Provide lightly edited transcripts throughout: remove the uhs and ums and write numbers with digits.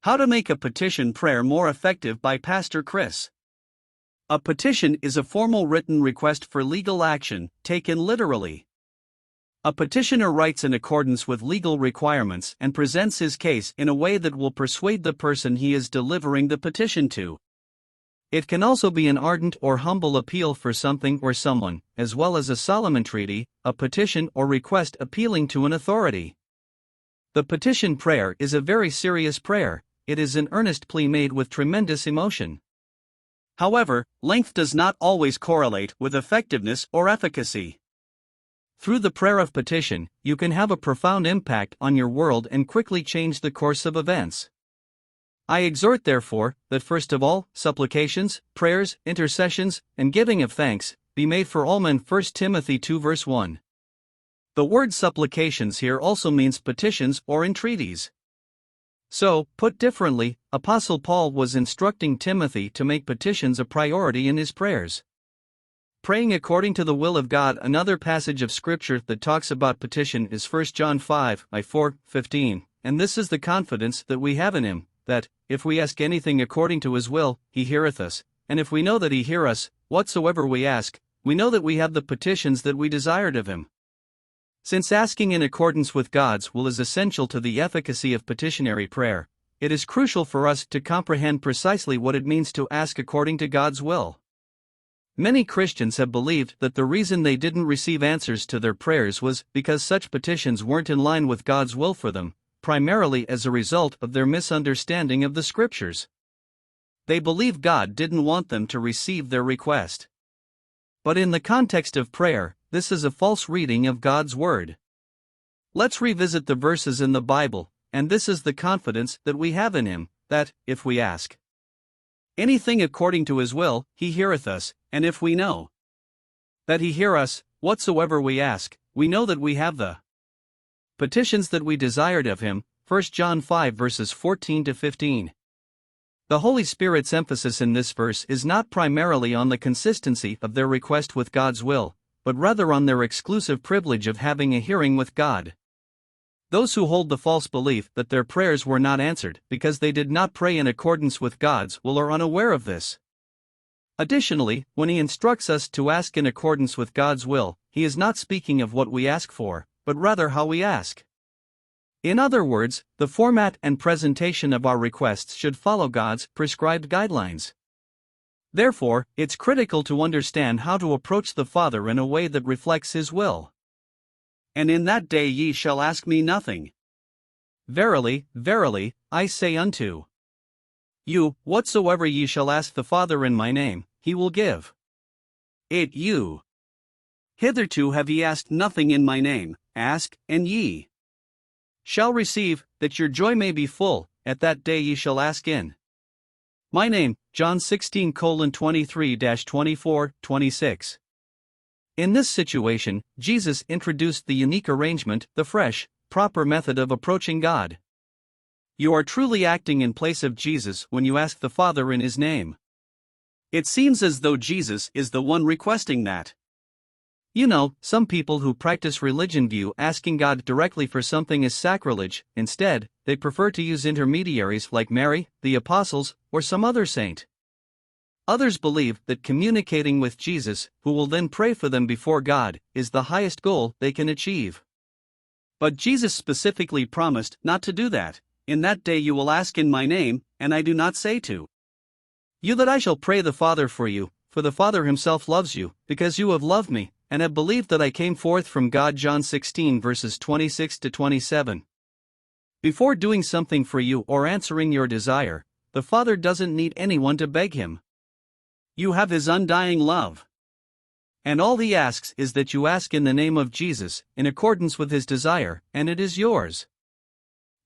How to make a petition prayer more effective by Pastor Chris. A petition is a formal written request for legal action, taken literally. A petitioner writes in accordance with legal requirements and presents his case in a way that will persuade the person he is delivering the petition to. It can also be an ardent or humble appeal for something or someone, as well as a solemn entreaty, a petition or request appealing to an authority. The petition prayer is a very serious prayer. It is an earnest plea made with tremendous emotion. However, length does not always correlate with effectiveness or efficacy. Through the prayer of petition, you can have a profound impact on your world and quickly change the course of events. I exhort, therefore, that first of all, supplications, prayers, intercessions, and giving of thanks be made for all men. 1 Timothy 2 verse 1. The word supplications here also means petitions or entreaties. So, put differently, Apostle Paul was instructing Timothy to make petitions a priority in his prayers. Praying according to the will of God. Another passage of Scripture that talks about petition is 1 John 5:4-15, and this is the confidence that we have in Him, that, if we ask anything according to His will, He heareth us, and if we know that He hear us, whatsoever we ask, we know that we have the petitions that we desired of Him. Since asking in accordance with God's will is essential to the efficacy of petitionary prayer, it is crucial for us to comprehend precisely what it means to ask according to God's will. Many Christians have believed that the reason they didn't receive answers to their prayers was because such petitions weren't in line with God's will for them, primarily as a result of their misunderstanding of the Scriptures. They believe God didn't want them to receive their request. But in the context of prayer, this is a false reading of God's Word. Let's revisit the verses in the Bible, and this is the confidence that we have in Him, that, if we ask anything according to His will, He heareth us, and if we know that He hear us, whatsoever we ask, we know that we have the petitions that we desired of Him. 1 John 5 verses 14-15. The Holy Spirit's emphasis in this verse is not primarily on the consistency of their request with God's will, but rather on their exclusive privilege of having a hearing with God. Those who hold the false belief that their prayers were not answered because they did not pray in accordance with God's will are unaware of this. Additionally, when He instructs us to ask in accordance with God's will, He is not speaking of what we ask for, but rather how we ask. In other words, the format and presentation of our requests should follow God's prescribed guidelines. Therefore, it's critical to understand how to approach the Father in a way that reflects His will. And in that day ye shall ask me nothing. Verily, verily, I say unto you, whatsoever ye shall ask the Father in my name, He will give it you. Hitherto have ye asked nothing in my name. Ask, and ye shall receive, that your joy may be full. At that day ye shall ask in my name. John 16:23-24-26. In this situation, Jesus introduced the unique arrangement, the fresh, proper method of approaching God. You are truly acting in place of Jesus when you ask the Father in His name. It seems as though Jesus is the one requesting that. You know, some people who practice religion view asking God directly for something as sacrilege. Instead, they prefer to use intermediaries like Mary, the apostles, or some other saint. Others believe that communicating with Jesus, who will then pray for them before God, is the highest goal they can achieve. But Jesus specifically promised not to do that. In that day you will ask in my name, and I do not say to you that I shall pray the Father for you, for the Father Himself loves you, because you have loved me, and have believed that I came forth from God. John 16 verses 26-27. Before doing something for you or answering your desire, the Father doesn't need anyone to beg Him. You have His undying love. And all He asks is that you ask in the name of Jesus, in accordance with His desire, and it is yours.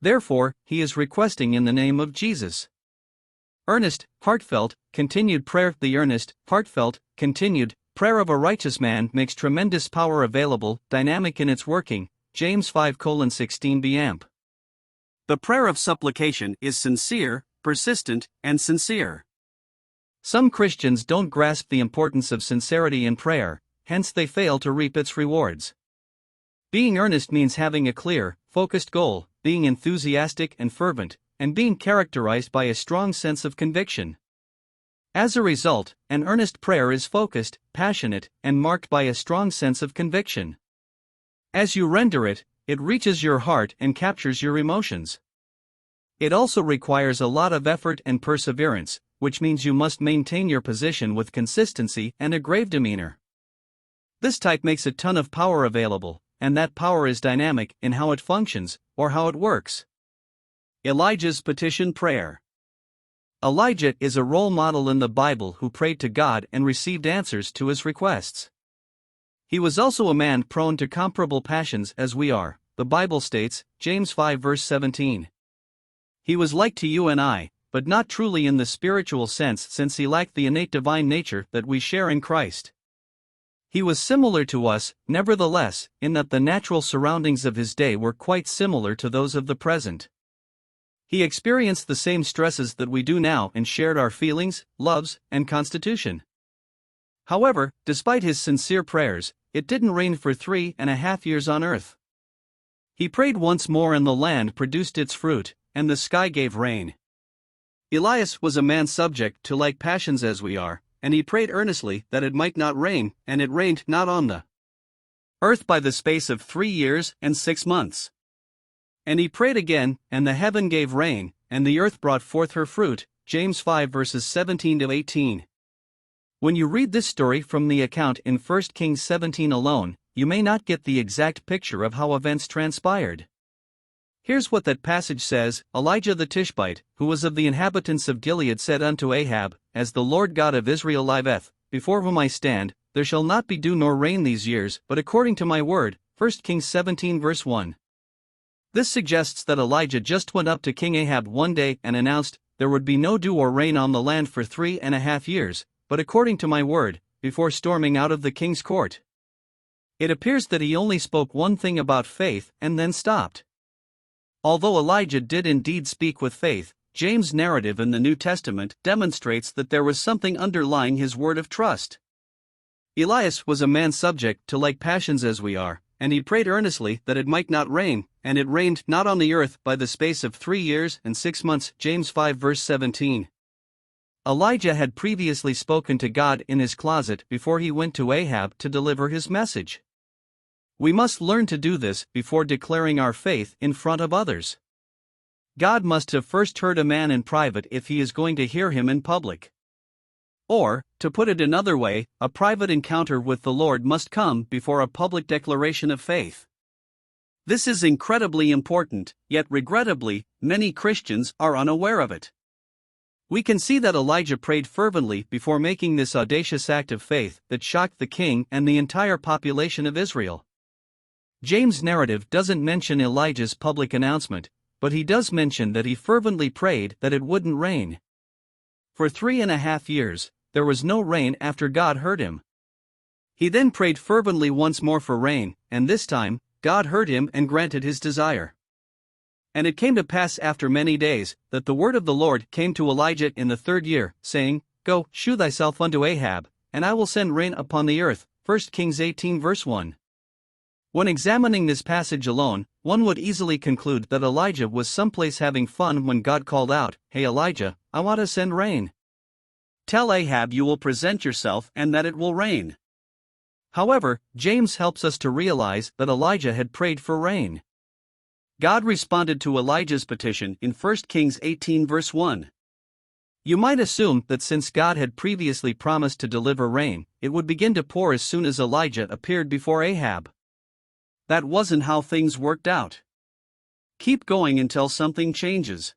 Therefore, He is requesting in the name of Jesus. Earnest, heartfelt, continued prayer. The earnest, heartfelt, continued prayer of a righteous man makes tremendous power available, dynamic in its working. James 5:16 amp. The prayer of supplication is sincere, persistent, and sincere. Some Christians don't grasp the importance of sincerity in prayer, hence they fail to reap its rewards. Being earnest means having a clear, focused goal, being enthusiastic and fervent, and being characterized by a strong sense of conviction. As a result, an earnest prayer is focused, passionate, and marked by a strong sense of conviction. As you render it, it reaches your heart and captures your emotions. It also requires a lot of effort and perseverance, which means you must maintain your position with consistency and a grave demeanor. This type makes a ton of power available, and that power is dynamic in how it functions, or how it works. Elijah's petition prayer. Elijah is a role model in the Bible who prayed to God and received answers to his requests. He was also a man prone to comparable passions as we are, the Bible states, James 5 verse 17. He was like to you and I, but not truly in the spiritual sense since he lacked the innate divine nature that we share in Christ. He was similar to us, nevertheless, in that the natural surroundings of his day were quite similar to those of the present. He experienced the same stresses that we do now and shared our feelings, loves, and constitution. However, despite his sincere prayers, it didn't rain for 3.5 years on earth. He prayed once more and the land produced its fruit, and the sky gave rain. Elias was a man subject to like passions as we are, and he prayed earnestly that it might not rain, and it rained not on the earth by the space of 3 years and 6 months. And he prayed again, and the heaven gave rain, and the earth brought forth her fruit, James 5 verses 17 to 18. When you read this story from the account in 1 Kings 17 alone, you may not get the exact picture of how events transpired. Here's what that passage says: Elijah the Tishbite, who was of the inhabitants of Gilead, said unto Ahab, As the Lord God of Israel liveth, before whom I stand, there shall not be dew nor rain these years, but according to my word. 1 Kings 17 verse 1. This suggests that Elijah just went up to King Ahab one day and announced, there would be no dew or rain on the land for 3.5 years, but according to my word, before storming out of the king's court. It appears that he only spoke one thing about faith and then stopped. Although Elijah did indeed speak with faith, James' narrative in the New Testament demonstrates that there was something underlying his word of trust. Elias was a man subject to like passions as we are, and he prayed earnestly that it might not rain, and it rained not on the earth by the space of 3 years and 6 months, James 5 verse 17. Elijah had previously spoken to God in his closet before he went to Ahab to deliver his message. We must learn to do this before declaring our faith in front of others. God must have first heard a man in private if he is going to hear him in public. Or, to put it another way, a private encounter with the Lord must come before a public declaration of faith. This is incredibly important, yet regrettably, many Christians are unaware of it. We can see that Elijah prayed fervently before making this audacious act of faith that shocked the king and the entire population of Israel. James' narrative doesn't mention Elijah's public announcement, but he does mention that he fervently prayed that it wouldn't rain. For 3.5 years, there was no rain after God heard him. He then prayed fervently once more for rain, and this time, God heard him and granted his desire. And it came to pass after many days, that the word of the Lord came to Elijah in the 3rd year, saying, Go, shew thyself unto Ahab, and I will send rain upon the earth. 1 Kings 18 verse 1. When examining this passage alone, one would easily conclude that Elijah was someplace having fun when God called out, Hey Elijah, I want to send rain. Tell Ahab you will present yourself and that it will rain. However, James helps us to realize that Elijah had prayed for rain. God responded to Elijah's petition in 1 Kings 18 verse 1. You might assume that since God had previously promised to deliver rain, it would begin to pour as soon as Elijah appeared before Ahab. That wasn't how things worked out. Keep going until something changes.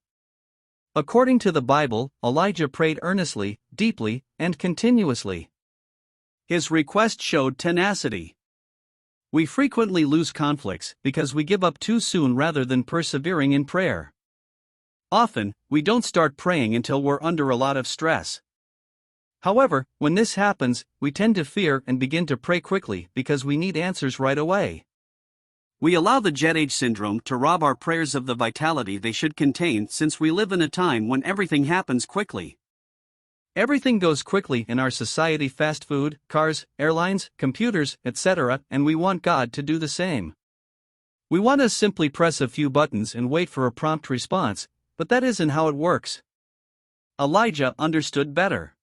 According to the Bible, Elijah prayed earnestly, deeply, and continuously. His request showed tenacity. We frequently lose conflicts because we give up too soon rather than persevering in prayer. Often, we don't start praying until we're under a lot of stress. However, when this happens, we tend to fear and begin to pray quickly because we need answers right away. We allow the jet age syndrome to rob our prayers of the vitality they should contain since we live in a time when everything happens quickly. Everything goes quickly in our society: fast food, cars, airlines, computers, etc., and we want God to do the same. We want to simply press a few buttons and wait for a prompt response, But that isn't how it works. Elijah understood better.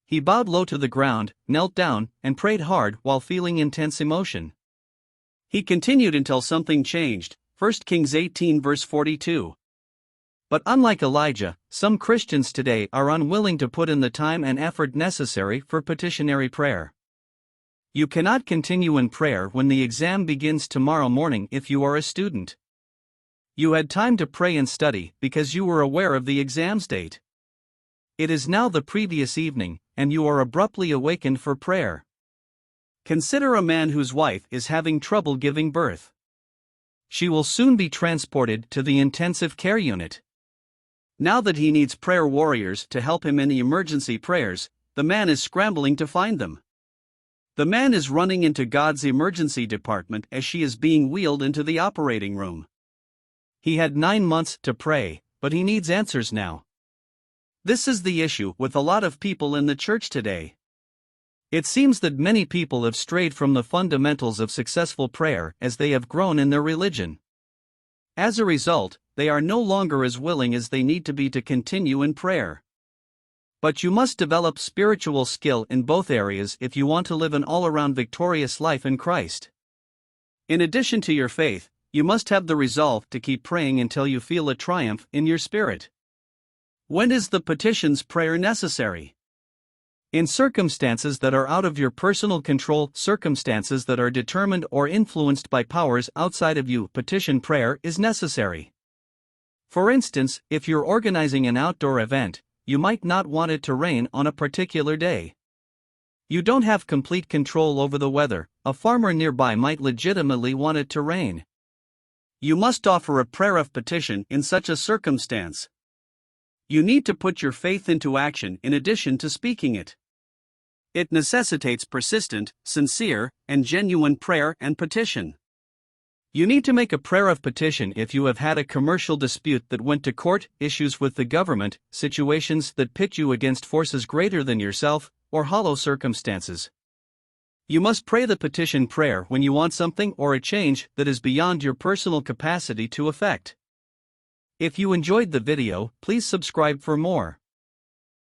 He bowed low to the ground, knelt down, and prayed hard while feeling intense emotion. He continued until something changed. 1 Kings 18 verse 42. But unlike Elijah, some Christians today are unwilling to put in the time and effort necessary for petitionary prayer. You cannot continue in prayer when the exam begins tomorrow morning if you are a student. You had time to pray and study because you were aware of the exam's date. It is now the previous evening, and you are abruptly awakened for prayer. Consider a man whose wife is having trouble giving birth. She will soon be transported to the intensive care unit. Now that he needs prayer warriors to help him in the emergency prayers, the man is scrambling to find them. The man is running into God's emergency department as she is being wheeled into the operating room. He had 9 months to pray, but he needs answers now. This is the issue with a lot of people in the church today. It seems that many people have strayed from the fundamentals of successful prayer as they have grown in their religion. As a result, they are no longer as willing as they need to be to continue in prayer. But you must develop spiritual skill in both areas if you want to live an all-around victorious life in Christ. In addition to your faith, you must have the resolve to keep praying until you feel a triumph in your spirit. When is the petition's prayer necessary? In circumstances that are out of your personal control, circumstances that are determined or influenced by powers outside of you, petition prayer is necessary. For instance, if you're organizing an outdoor event, you might not want it to rain on a particular day. You don't have complete control over the weather. A farmer nearby might legitimately want it to rain. You must offer a prayer of petition in such a circumstance. You need to put your faith into action in addition to speaking it. It necessitates persistent, sincere, and genuine prayer and petition. You need to make a prayer of petition if you have had a commercial dispute that went to court, issues with the government, situations that pit you against forces greater than yourself, or hollow circumstances. You must pray the petition prayer when you want something or a change that is beyond your personal capacity to effect. If you enjoyed the video, please subscribe for more.